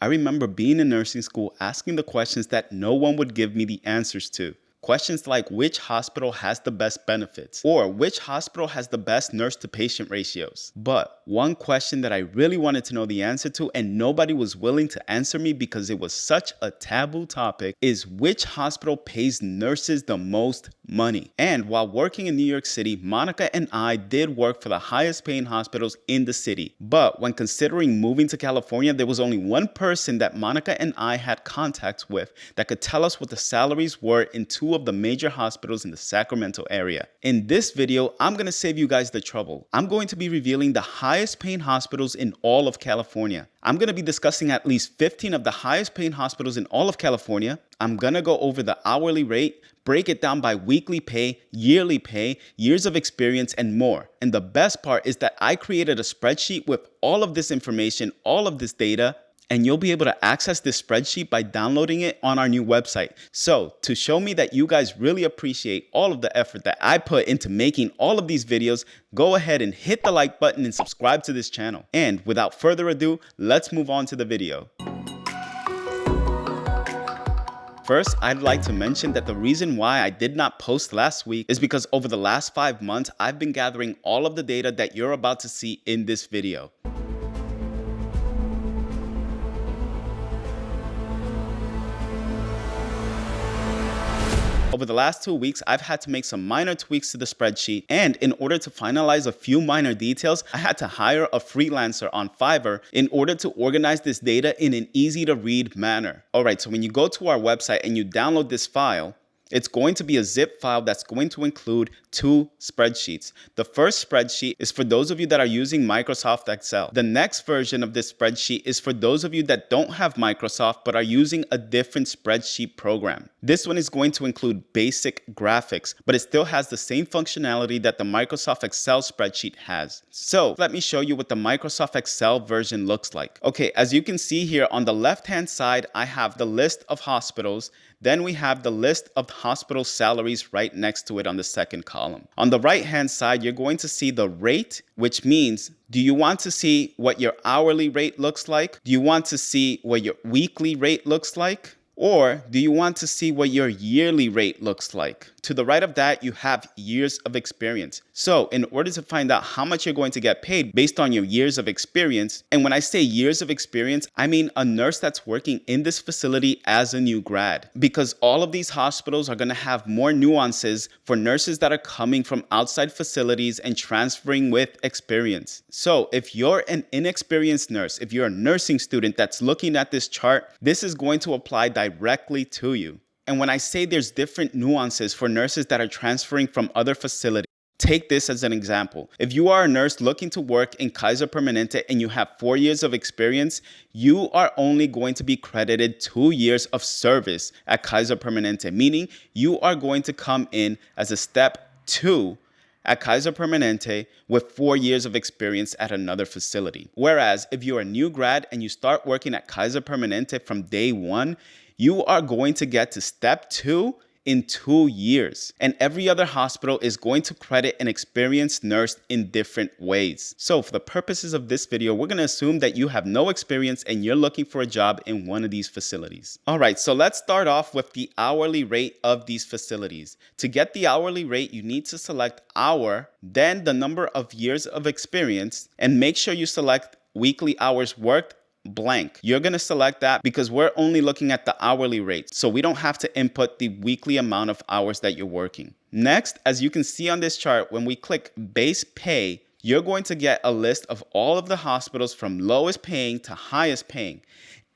I remember being in nursing school asking the questions that no one would give me the answers to. Questions like which hospital has the best benefits or which hospital has the best nurse to patient ratios. But one question that I really wanted to know the answer to and nobody was willing to answer me because it was such a taboo topic is which hospital pays nurses the most money. And while working in New York City, Monica and I did work for the highest paying hospitals in the city. But when considering moving to California, there was only one person that Monica and I had contact with that could tell us what the salaries were in two of the major hospitals in the Sacramento area. In this video, I'm going to save you guys the trouble. I'm going to be revealing the highest paying hospitals in all of California. I'm going to be discussing at least 15 of the highest paying hospitals in all of California. I'm going to go over the hourly rate, break it down by weekly pay, yearly pay, years of experience, and more. And the best part is that I created a spreadsheet with all of this information, all of this data, and you'll be able to access this spreadsheet by downloading it on our new website. So to show me that you guys really appreciate all of the effort that I put into making all of these videos, go ahead and hit the like button and subscribe to this channel. And without further ado, let's move on to the video. First, I'd like to mention that the reason why I did not post last week is because over the last 5 months, I've been gathering all of the data that you're about to see in this video. Over the last 2 weeks, I've had to make some minor tweaks to the spreadsheet, and in order to finalize a few minor details, I had to hire a freelancer on Fiverr in order to organize this data in an easy to read manner. Alright, so when you go to our website and you download this file, it's going to be a zip file that's going to include 2 spreadsheets. The first spreadsheet is for those of you that are using Microsoft Excel. The next version of this spreadsheet is for those of you that don't have Microsoft but are using a different spreadsheet program. This one is going to include basic graphics, but it still has the same functionality that the Microsoft Excel spreadsheet has. So let me show you what the Microsoft Excel version looks like. Okay, as you can see here on the left-hand side, I have the list of hospitals. Then we have the list of hospital salaries right next to it on the second column. On the right hand side, you're going to see the rate, which means, do you want to see what your hourly rate looks like? Do you want to see what your weekly rate looks like? Or do you want to see what your yearly rate looks like? To the right of that, you have years of experience. So in order to find out how much you're going to get paid based on your years of experience, and when I say years of experience, I mean a nurse that's working in this facility as a new grad. Because all of these hospitals are going to have more nuances for nurses that are coming from outside facilities and transferring with experience. So if you're an inexperienced nurse, if you're a nursing student that's looking at this chart, this is going to apply directly to you. And when I say there's different nuances for nurses that are transferring from other facilities, take this as an example. If you are a nurse looking to work in Kaiser Permanente and you have 4 years of experience, you are only going to be credited 2 years of service at Kaiser Permanente, meaning you are going to come in as a step 2 at Kaiser Permanente with 4 years of experience at another facility. Whereas if you're a new grad and you start working at Kaiser Permanente from day 1, you are going to get to step 2 in 2 years. And every other hospital is going to credit an experienced nurse in different ways. So for the purposes of this video, we're going to assume that you have no experience and you're looking for a job in one of these facilities. All right, so let's start off with the hourly rate of these facilities. To get the hourly rate, you need to select hour, then the number of years of experience, and make sure you select weekly hours worked blank. You're going to select that because we're only looking at the hourly rate, so we don't have to input the weekly amount of hours that you're working. Next, as you can see on this chart, when we click base pay, you're going to get a list of all of the hospitals from lowest paying to highest paying.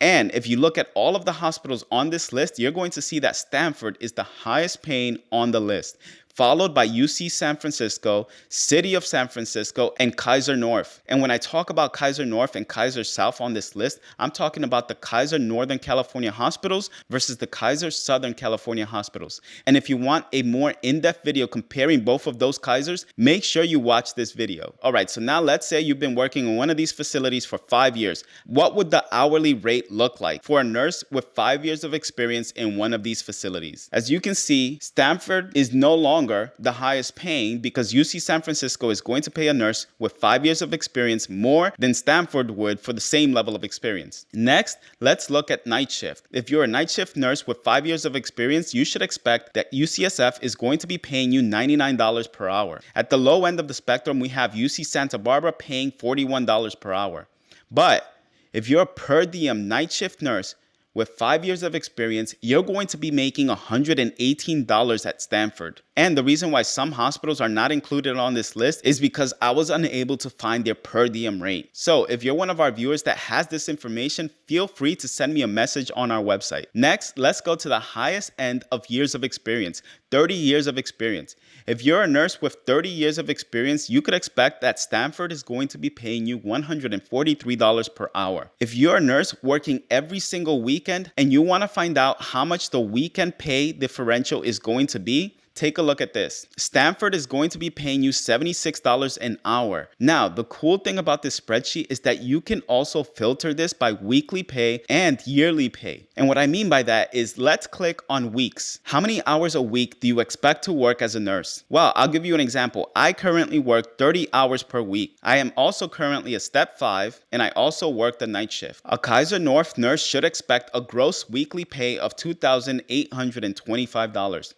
And if you look at all of the hospitals on this list, you're going to see that Stanford is the highest paying on the list, followed by UC San Francisco, City of San Francisco, and Kaiser North. And when I talk about Kaiser North and Kaiser South on this list, I'm talking about the Kaiser Northern California hospitals versus the Kaiser Southern California hospitals. And if you want a more in-depth video comparing both of those Kaisers, make sure you watch this video. All right, so now let's say you've been working in one of these facilities for 5 years. What would the hourly rate look like for a nurse with 5 years of experience in one of these facilities? As you can see, Stanford is no longer longer the highest paying because UC San Francisco is going to pay a nurse with 5 years of experience more than Stanford would for the same level of experience. Next, let's look at night shift. If you're a night shift nurse with 5 years of experience, you should expect that UCSF is going to be paying you $99 per hour. At the low end of the spectrum, we have UC Santa Barbara paying $41 per hour. But if you're a per diem night shift nurse with 5 years of experience, you're going to be making $118 at Stanford. And the reason why some hospitals are not included on this list is because I was unable to find their per diem rate. So if you're one of our viewers that has this information, feel free to send me a message on our website. Next, let's go to the highest end of years of experience, 30 years of experience. If you're a nurse with 30 years of experience, you could expect that Stanford is going to be paying you $143 per hour. If you're a nurse working every single weekend and you want to find out how much the weekend pay differential is going to be, take a look at this. Stanford is going to be paying you $76 an hour. Now, the cool thing about this spreadsheet is that you can also filter this by weekly pay and yearly pay. And what I mean by that is, let's click on weeks. How many hours a week do you expect to work as a nurse? Well, I'll give you an example. I currently work 30 hours per week. I am also currently a step 5, and I also work the night shift. A Kaiser North nurse should expect a gross weekly pay of $2,825.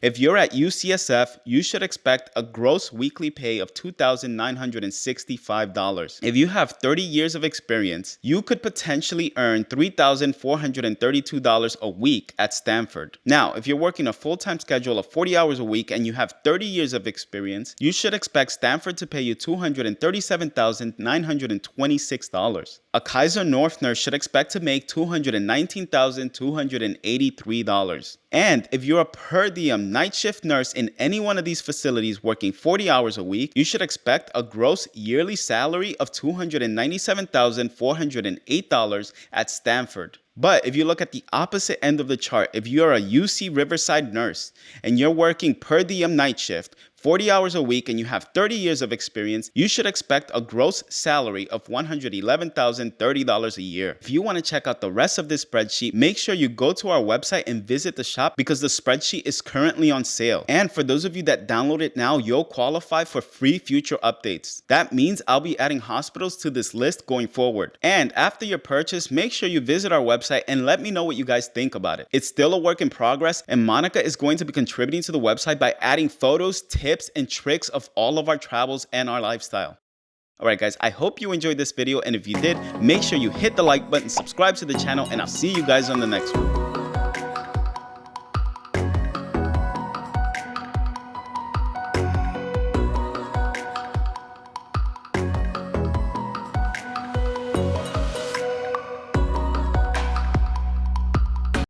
If you're at UCSF, you should expect a gross weekly pay of $2,965. If you have 30 years of experience, you could potentially earn $3,432 a week at Stanford. Now, if you're working a full-time schedule of 40 hours a week and you have 30 years of experience, you should expect Stanford to pay you $237,926. A Kaiser North nurse should expect to make $219,283. And if you're a per diem night shift nurse in any one of these facilities working 40 hours a week, you should expect a gross yearly salary of $297,408 at Stanford. But if you look at the opposite end of the chart, if you're a UC Riverside nurse and you're working per diem night shift, 40 hours a week, and you have 30 years of experience, you should expect a gross salary of $111,030 a year. If you want to check out the rest of this spreadsheet, make sure you go to our website and visit the shop because the spreadsheet is currently on sale. And for those of you that download it now, you'll qualify for free future updates. That means I'll be adding hospitals to this list going forward. And after your purchase, make sure you visit our website and let me know what you guys think about it. It's still a work in progress, and Monica is going to be contributing to the website by adding photos, tips, and tricks of all of our travels and our lifestyle. Alright guys, I hope you enjoyed this video, and if you did, make sure you hit the like button, subscribe to the channel, and I'll see you guys on the next one.